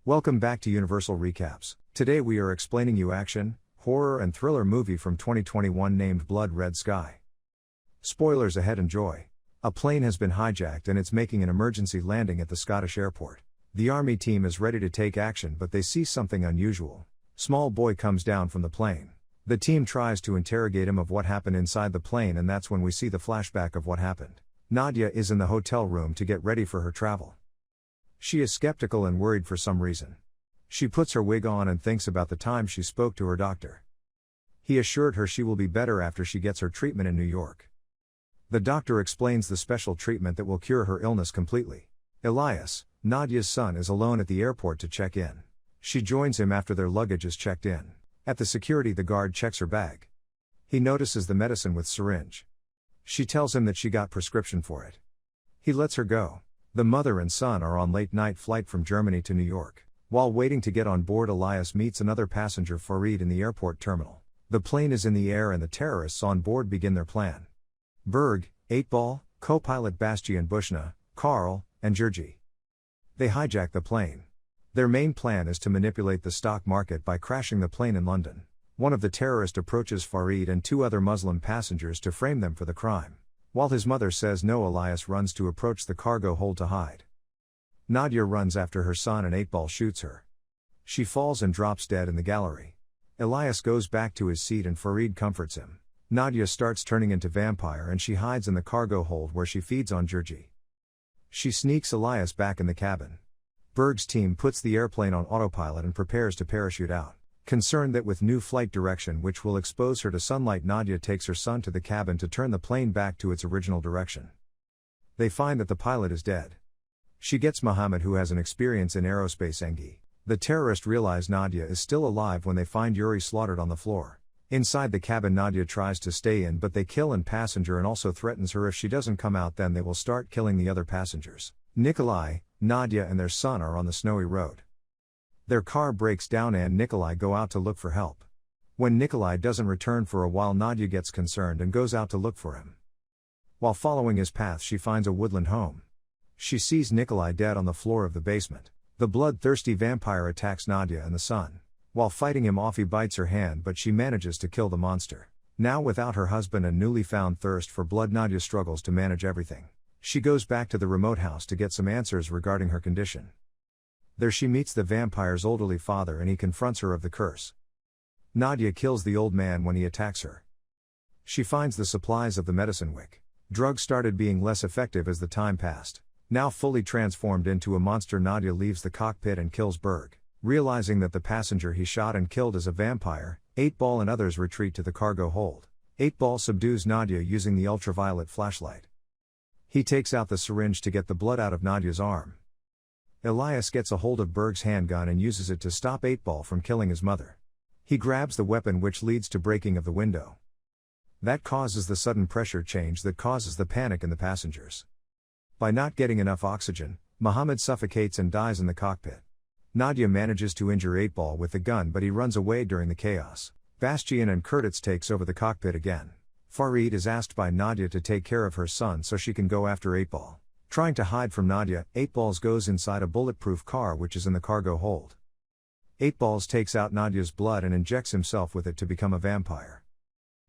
Welcome back to Universal Recaps. Today we are explaining you action, horror and thriller movie from 2021 named Blood Red Sky. Spoilers ahead, enjoy. A plane has been hijacked and it's making an emergency landing at the Scottish airport. The army team is ready to take action but they see something unusual. Small boy comes down from the plane. The team tries to interrogate him of what happened inside the plane, and that's when we see the flashback of what happened. Nadia is in the hotel room to get ready for her travel. She is skeptical and worried for some reason. She puts her wig on and thinks about the time she spoke to her doctor. He assured her she will be better after she gets her treatment in New York. The doctor explains the special treatment that will cure her illness completely. Elias, Nadia's son, is alone at the airport to check in. She joins him after their luggage is checked in. At the security, the guard checks her bag. He notices the medicine with syringe. She tells him that she got prescription for it. He lets her go. The mother and son are on late-night flight from Germany to New York. While waiting to get on board, Elias meets another passenger, Farid, in the airport terminal. The plane is in the air and the terrorists on board begin their plan. Berg, 8-Ball, co-pilot Bastian Bushna, Carl, and Georgi. They hijack the plane. Their main plan is to manipulate the stock market by crashing the plane in London. One of the terrorists approaches Farid and two other Muslim passengers to frame them for the crime. While his mother says no, Elias runs to approach the cargo hold to hide. Nadia runs after her son and 8-Ball shoots her. She falls and drops dead in the gallery. Elias goes back to his seat and Farid comforts him. Nadia starts turning into vampire and she hides in the cargo hold where she feeds on Georgi. She sneaks Elias back in the cabin. Berg's team puts the airplane on autopilot and prepares to parachute out. Concerned that with new flight direction which will expose her to sunlight, Nadia takes her son to the cabin to turn the plane back to its original direction. They find that the pilot is dead. She gets Mohammed, who has an experience in aerospace engi. The terrorists realize Nadia is still alive when they find Yuri slaughtered on the floor. Inside the cabin, Nadia tries to stay in but they kill an passenger and also threatens her if she doesn't come out then they will start killing the other passengers. Nikolai, Nadia and their son are on the snowy road. Their car breaks down and Nikolai go out to look for help. When Nikolai doesn't return for a while, Nadia gets concerned and goes out to look for him. While following his path, she finds a woodland home. She sees Nikolai dead on the floor of the basement. The bloodthirsty vampire attacks Nadia and the son. While fighting him off, he bites her hand but she manages to kill the monster. Now without her husband and newly found thirst for blood, Nadia struggles to manage everything. She goes back to the remote house to get some answers regarding her condition. There she meets the vampire's elderly father and he confronts her of the curse. Nadia kills the old man when he attacks her. She finds the supplies of the medicine wick. Drugs started being less effective as the time passed. Now fully transformed into a monster, Nadia leaves the cockpit and kills Berg. Realizing that the passenger he shot and killed is a vampire, 8-Ball and others retreat to the cargo hold. 8-Ball subdues Nadia using the ultraviolet flashlight. He takes out the syringe to get the blood out of Nadia's arm. Elias gets a hold of Berg's handgun and uses it to stop 8-Ball from killing his mother. He grabs the weapon which leads to breaking of the window. That causes the sudden pressure change that causes the panic in the passengers. By not getting enough oxygen, Mohammed suffocates and dies in the cockpit. Nadia manages to injure 8-Ball with the gun but he runs away during the chaos. Bastian and Kurtitz takes over the cockpit again. Farid is asked by Nadia to take care of her son so she can go after 8-Ball. Trying to hide from Nadia, 8-Balls goes inside a bulletproof car which is in the cargo hold. 8-Balls takes out Nadia's blood and injects himself with it to become a vampire.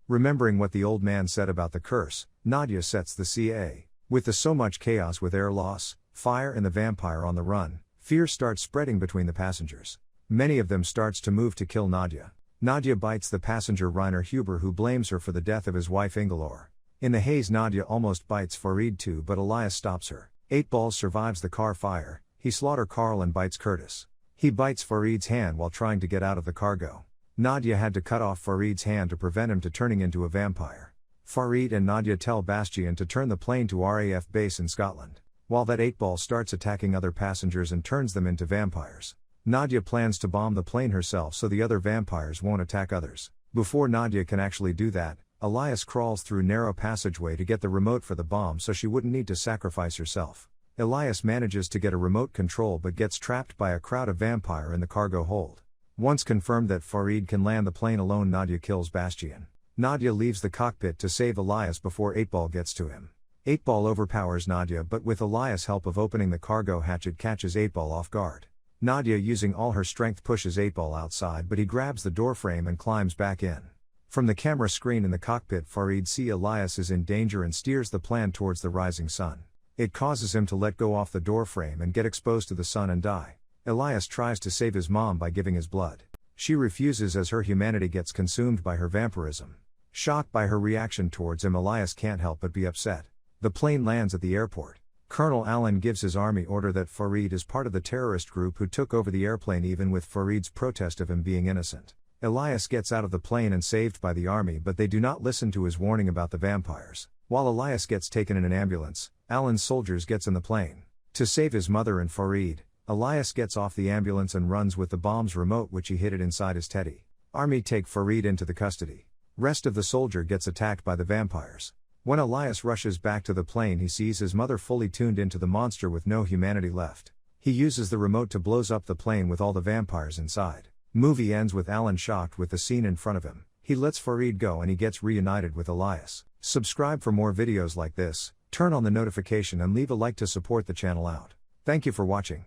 Remembering what the old man said about the curse, Nadia sets the CA. With the so much chaos with air loss, fire and the vampire on the run, fear starts spreading between the passengers. Many of them starts to move to kill Nadia. Nadia bites the passenger Rainer Huber, who blames her for the death of his wife Ingelor. In the haze, Nadia almost bites Farid too but Elias stops her. 8-Balls survives the car fire. He slaughters Carl and bites Curtis. He bites Farid's hand while trying to get out of the cargo. Nadia had to cut off Farid's hand to prevent him to turning into a vampire. Farid and Nadia tell Bastian to turn the plane to RAF base in Scotland. While that 8-Ball starts attacking other passengers and turns them into vampires. Nadia plans to bomb the plane herself so the other vampires won't attack others. Before Nadia can actually do that, Elias crawls through narrow passageway to get the remote for the bomb so she wouldn't need to sacrifice herself. Elias manages to get a remote control but gets trapped by a crowd of vampire in the cargo hold. Once confirmed that Farid can land the plane alone, Nadia kills Bastian. Nadia leaves the cockpit to save Elias before 8-Ball gets to him. 8-Ball overpowers Nadia but with Elias' help of opening the cargo hatch it catches 8-Ball off guard. Nadia, using all her strength, pushes 8-Ball outside, but he grabs the doorframe and climbs back in. From the camera screen in the cockpit, Farid sees Elias is in danger and steers the plan towards the rising sun. It causes him to let go off the doorframe and get exposed to the sun and die. Elias tries to save his mom by giving his blood. She refuses as her humanity gets consumed by her vampirism. Shocked by her reaction towards him, Elias can't help but be upset. The plane lands at the airport. Colonel Allen gives his army order that Farid is part of the terrorist group who took over the airplane, even with Farid's protest of him being innocent. Elias gets out of the plane and saved by the army, but they do not listen to his warning about the vampires. While Elias gets taken in an ambulance, Allen's soldiers gets in the plane. To save his mother and Farid, Elias gets off the ambulance and runs with the bomb's remote, which he hid inside his teddy. Army take Farid into the custody. Rest of the soldier gets attacked by the vampires. When Elias rushes back to the plane, he sees his mother fully tuned into the monster with no humanity left. He uses the remote to blows up the plane with all the vampires inside. Movie ends with Alan shocked with the scene in front of him. He lets Farid go and he gets reunited with Elias. Subscribe for more videos like this, turn on the notification and leave a like to support the channel out. Thank you for watching.